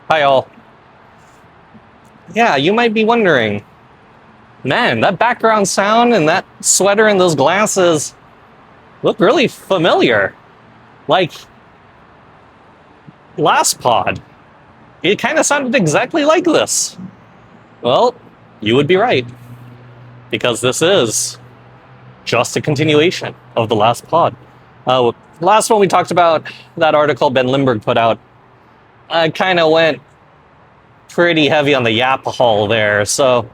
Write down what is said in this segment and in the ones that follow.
Hi, all. Yeah, you might be wondering, man, that background sound and that sweater and those glasses look really familiar. Like last pod, it kind of sounded exactly like this. Well, you would be right, because this is just a continuation of the last pod. Last one we talked about that article Ben Limberg put out. I kind of went pretty heavy on the Yap haul there, so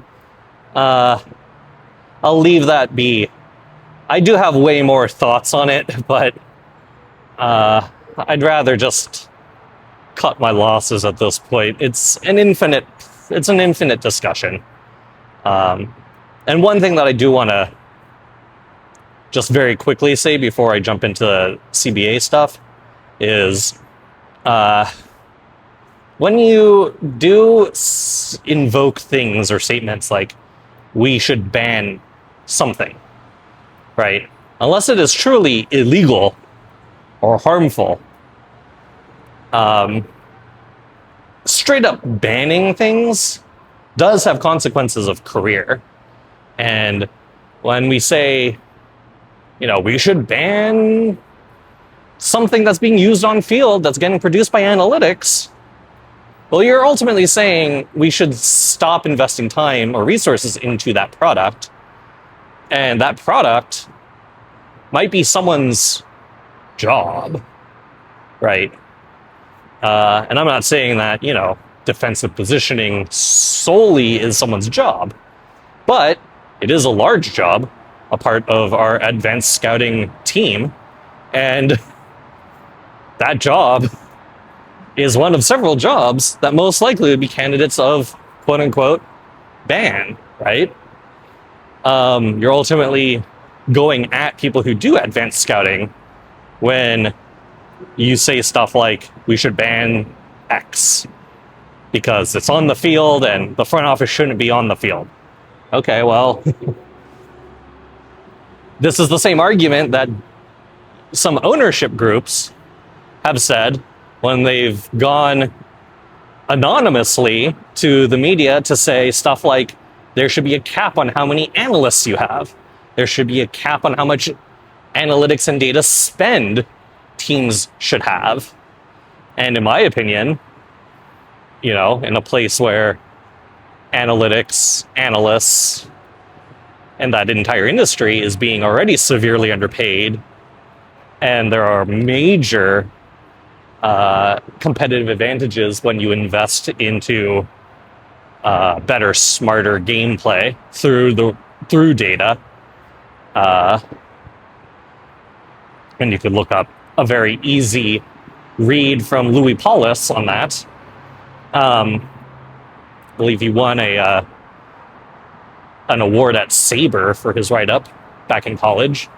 I'll leave that be. I do have way more thoughts on it, but I'd rather just cut my losses at this point. It's an infinite discussion. And one thing that I do want to just very quickly say before I jump into the CBA stuff is when you do invoke things or statements like we should ban something, right? Unless it is truly illegal or harmful, straight up banning things does have consequences of career. And when we say, we should ban something that's being used on field that's getting produced by analytics, well, you're ultimately saying we should stop investing time or resources into that product. And that product might be someone's job, right? And I'm not saying that, defensive positioning solely is someone's job, but it is a large job, a part of our advanced scouting team. And that job is one of several jobs that most likely would be candidates of quote unquote ban, right? You're ultimately going at people who do advanced scouting when you say stuff like we should ban X because it's on the field and the front office shouldn't be on the field. Okay, well, this is the same argument that some ownership groups have said when they've gone anonymously to the media to say stuff like there should be a cap on how many analysts you have. There should be a cap on how much analytics and data spend teams should have. And in my opinion, in a place where analytics, analysts, and that entire industry is being already severely underpaid, and there are major competitive advantages when you invest into better, smarter gameplay through data. And you could look up a very easy read from Louis Paulus on that. I believe he won an award at Sabre for his write-up back in college.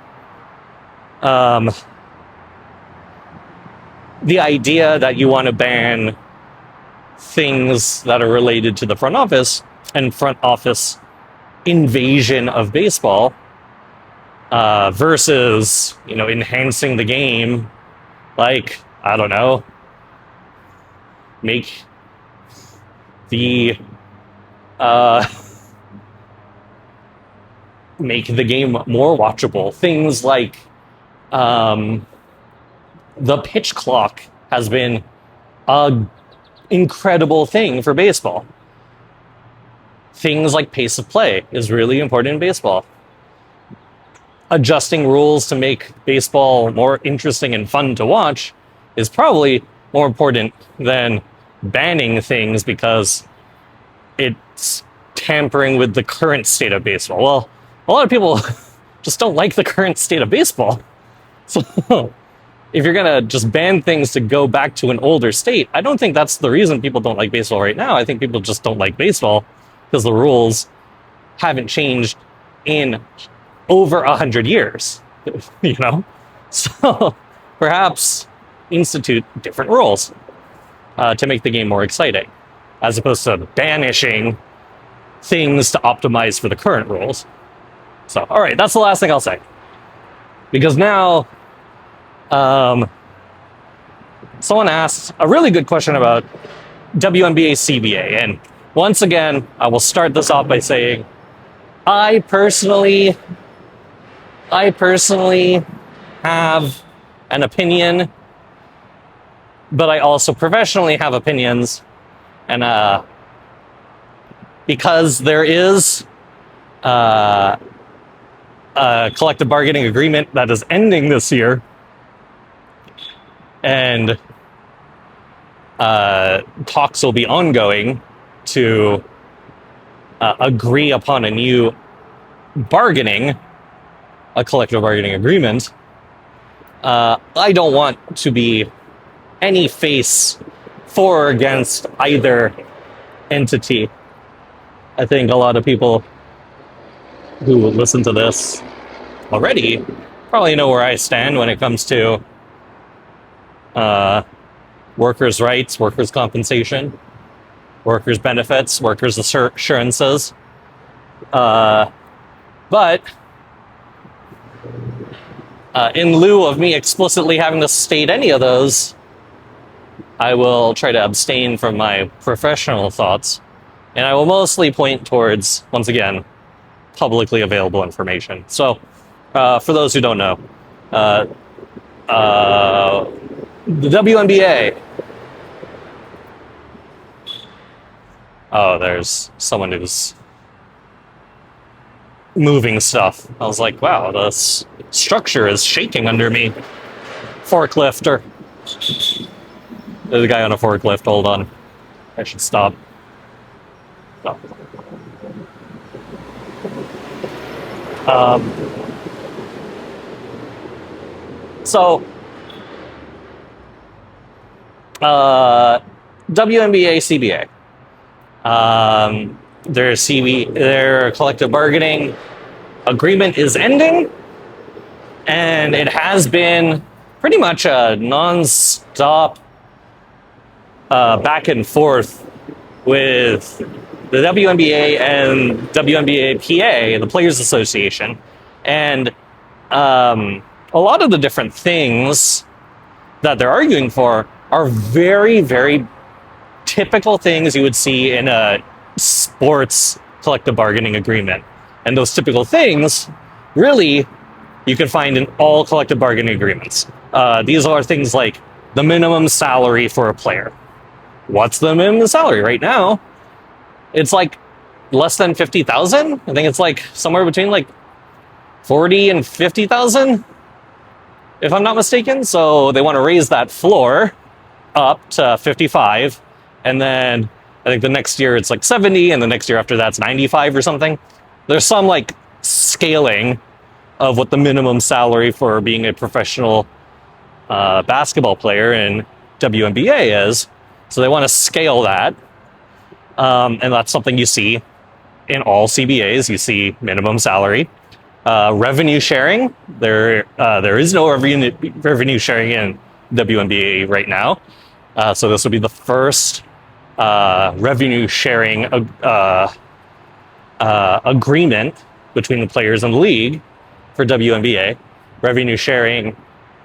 The idea that you want to ban things that are related to the front office and front office invasion of baseball versus, enhancing the game, like, I don't know, make the game more watchable. Things like the pitch clock has been an incredible thing for baseball. Things like pace of play is really important in baseball. Adjusting rules to make baseball more interesting and fun to watch is probably more important than banning things because it's tampering with the current state of baseball. Well, a lot of people just don't like the current state of baseball. So if you're going to just ban things to go back to an older state, I don't think that's the reason people don't like baseball right now. I think people just don't like baseball because the rules haven't changed in over 100 years, So perhaps institute different rules to make the game more exciting, as opposed to banishing things to optimize for the current rules. So, all right, that's the last thing I'll say. Because now, someone asked a really good question about WNBA CBA. And once again, I will start this off by saying I personally have an opinion, but I also professionally have opinions. And because there is a collective bargaining agreement that is ending this year, and talks will be ongoing to agree upon a new a collective bargaining agreement. I don't want to be any face for or against either entity. I think a lot of people who listen to this already probably know where I stand when it comes to workers' rights, workers' compensation, workers' benefits, workers' assurances. But in lieu of me explicitly having to state any of those, I will try to abstain from my professional thoughts, and I will mostly point towards, once again, publicly available information. So, for those who don't know, the WNBA. Oh, there's someone who's moving stuff. I was like, wow, this structure is shaking under me. Forklifter. There's a guy on a forklift. Hold on. I should stop. Stop. WNBA CBA. Their collective bargaining agreement is ending, and it has been pretty much a non-stop back and forth with the WNBA and WNBA PA, the Players Association, and a lot of the different things that they're arguing for are very, very typical things you would see in a sports collective bargaining agreement. And those typical things, really, you can find in all collective bargaining agreements. These are things like the minimum salary for a player. What's the minimum salary right now? It's like less than 50,000. I think it's like somewhere between like 40 and 50,000, if I'm not mistaken. So they want to raise that floor up to 55, and then I think the next year it's like 70, and the next year after that's 95 or something. There's some like scaling of what the minimum salary for being a professional basketball player in WNBA is. So they want to scale that. And that's something you see in all CBAs. You see minimum salary. Revenue sharing. There is no revenue sharing in WNBA right now. So this will be the first revenue sharing agreement between the players and the league for WNBA. Revenue sharing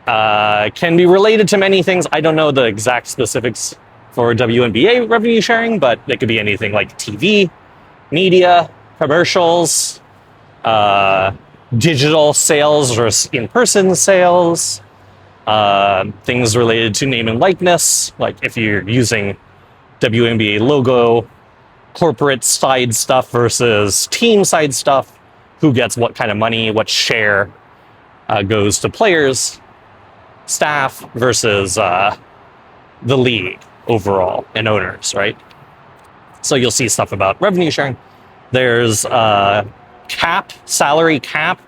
can be related to many things. I don't know the exact specifics for WNBA revenue sharing, but it could be anything like TV, media, commercials, digital sales or in-person sales, things related to name and likeness, like if you're using WNBA logo, corporate side stuff versus team side stuff, who gets what kind of money, what share goes to players, staff versus the league overall and owners, right? So you'll see stuff about revenue sharing. There's salary cap,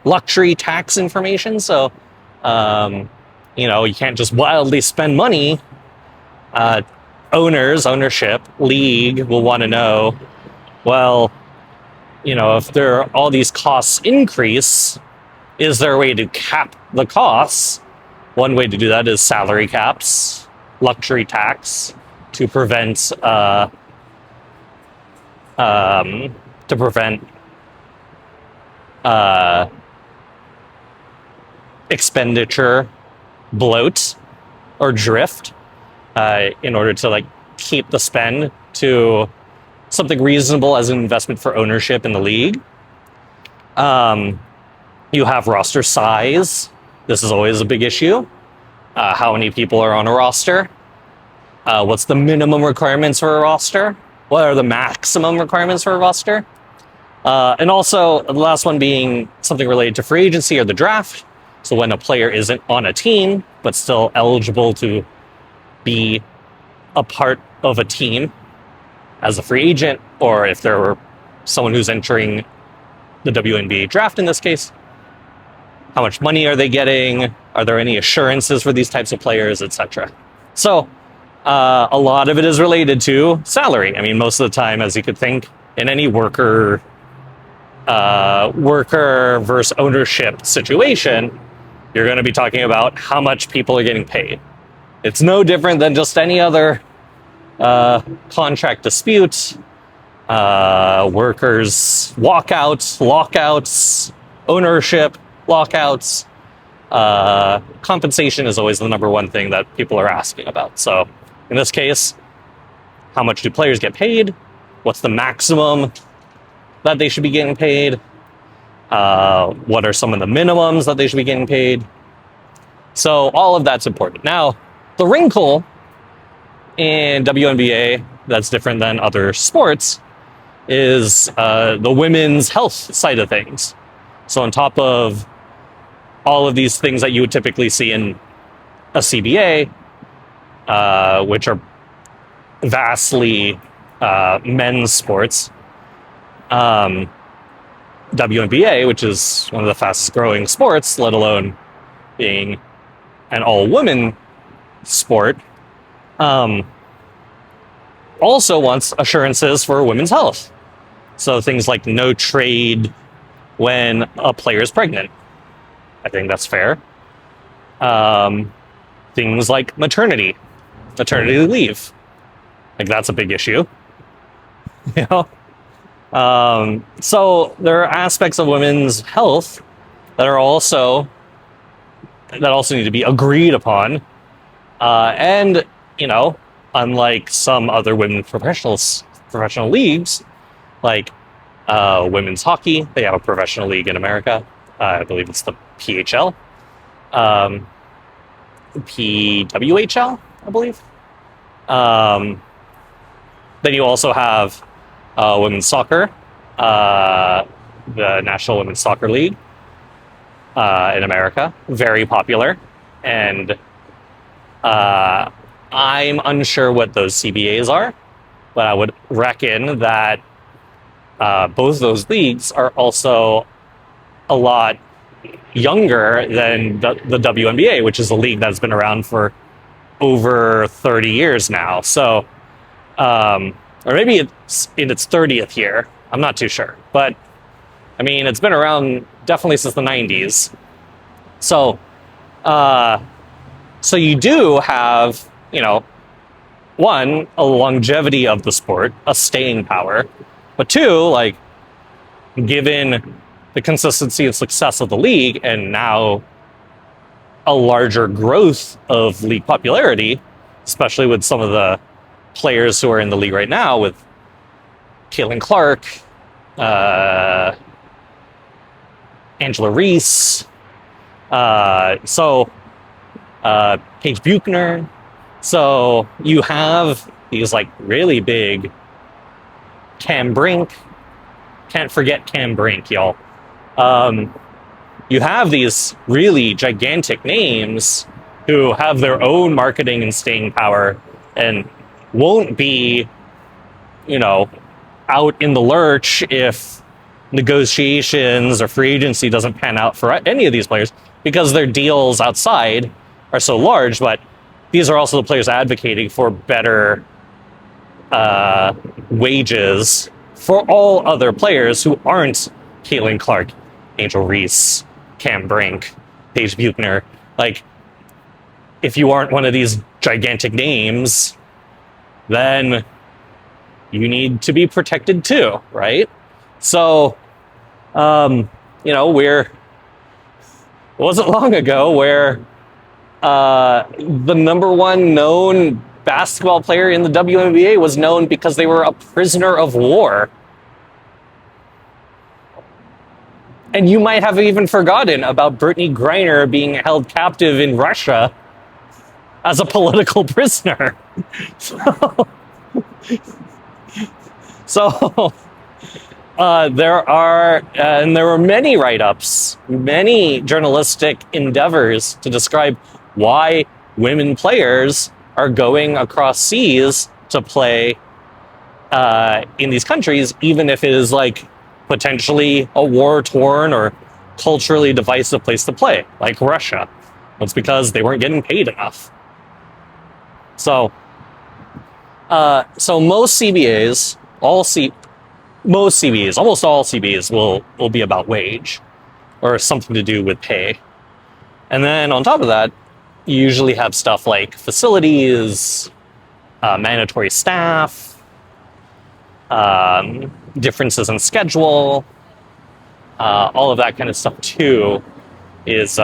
luxury tax information. So, you can't just wildly spend money. Ownership, league will want to know, well, if there are all these costs increase, is there a way to cap the costs? One way to do that is salary caps, luxury tax, to prevent expenditure bloat or drift, in order to keep the spend to something reasonable as an investment for ownership in the league. You have roster size. This is always a big issue. How many people are on a roster? What's the minimum requirements for a roster? What are the maximum requirements for a roster? And also, the last one being something related to free agency or the draft. So when a player isn't on a team, but still eligible to be a part of a team as a free agent, or if there were someone who's entering the WNBA draft in this case, how much money are they getting? Are there any assurances for these types of players, etc.? So a lot of it is related to salary. I mean, most of the time, as you could think, in any worker versus ownership situation, you're going to be talking about how much people are getting paid. It's no different than just any other contract dispute, workers walkouts, lockouts, ownership lockouts. Compensation is always the number one thing that people are asking about. So in this case, how much do players get paid? What's the maximum that they should be getting paid? What are some of the minimums that they should be getting paid? So all of that's important. Now, the wrinkle in WNBA that's different than other sports is the women's health side of things. So on top of all of these things that you would typically see in a CBA, which are vastly men's sports, WNBA, which is one of the fastest growing sports, let alone being an all-women sport, also wants assurances for women's health. So things like no trade when a player is pregnant. I think that's fair. Things like maternity leave. Like, that's a big issue. You know? So there are aspects of women's health that also need to be agreed upon. And, you know, unlike some other women professional leagues, like women's hockey, they have a professional league in America. I believe it's the PHL. PWHL, I believe. Then you also have women's soccer, the National Women's Soccer League in America, very popular. And I'm unsure what those CBAs are, but I would reckon that both those leagues are also a lot younger than the WNBA, which is a league that's been around for over 30 years now. So, or maybe it's in its 30th year. I'm not too sure. But, I mean, it's been around definitely since the 90s. So, so you do have, you know, one, a longevity of the sport, a staying power. But two, like, given the consistency and success of the league, and now a larger growth of league popularity, especially with some of the players who are in the league right now, with Caitlin Clark, Angela Reese, Paige Buchner. So you have these like really big Cam Brink. Can't forget Cam Brink, y'all. You have these really gigantic names who have their own marketing and staying power and won't be, you know, out in the lurch if negotiations or free agency doesn't pan out for any of these players, because their deals outside are so large. But these are also the players advocating for better wages for all other players who aren't Caitlin Clark, Angel Reese, Cam Brink, Paige Buchner. Like, if you aren't one of these gigantic names, then you need to be protected too, right? So, you know, it wasn't long ago where the number one known basketball player in the WNBA was known because they were a prisoner of war. And you might have even forgotten about Brittany Griner being held captive in Russia as a political prisoner. So there were many write-ups, many journalistic endeavors to describe why women players are going across seas to play in these countries, even if it is like potentially a war-torn or culturally divisive place to play, like Russia. It's because they weren't getting paid enough. So most CBAs, almost all CBAs will be about wage or something to do with pay. And then on top of that, you usually have stuff like facilities, mandatory staff, differences in schedule, all of that kind of stuff too is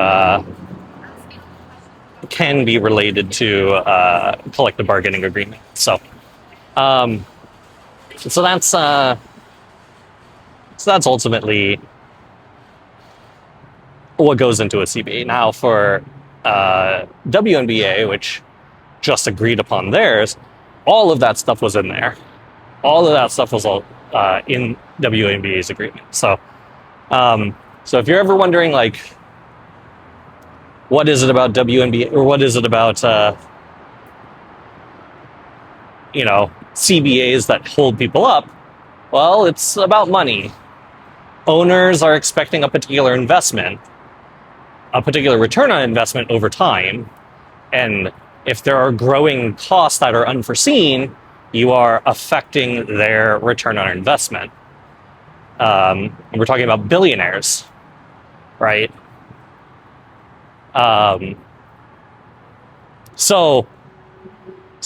can be related to collective bargaining agreement. So that's ultimately what goes into a CBA. Now for WNBA, which just agreed upon theirs, all of that stuff was in there. All of that stuff was in WNBA's agreement. So if you're ever wondering, like, what is it about WNBA, or what is it about, CBAs that hold people up? Well, it's about money. Owners are expecting a particular investment, a particular return on investment over time. And if there are growing costs that are unforeseen, you are affecting their return on investment. And we're talking about billionaires, right? So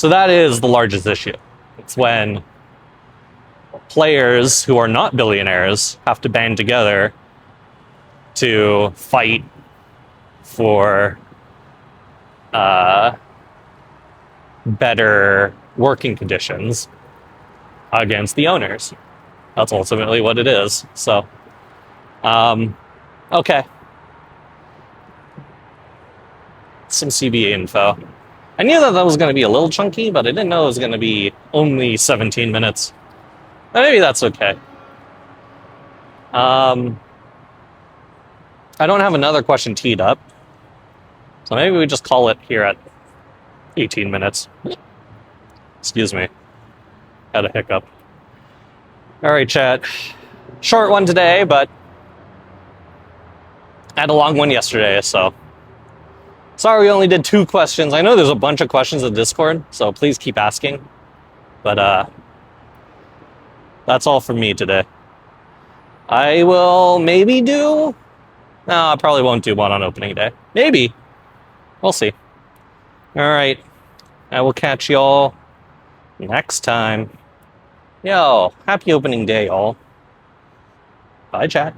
that is the largest issue. It's when players who are not billionaires have to band together to fight for better working conditions against the owners. That's ultimately what it is. So, okay. Some CBA info. I knew that was going to be a little chunky, but I didn't know it was going to be only 17 minutes. But maybe that's okay. I don't have another question teed up, so maybe we just call it here at 18 minutes. Excuse me. Had a hiccup. All right, chat. Short one today, but I had a long one yesterday, so sorry we only did 2 questions. I know there's a bunch of questions in Discord, so please keep asking. But that's all from me today. I will maybe do... No, I probably won't do one on opening day. Maybe. We'll see. All right. I will catch y'all next time. Yo, happy opening day, y'all. Bye, chat.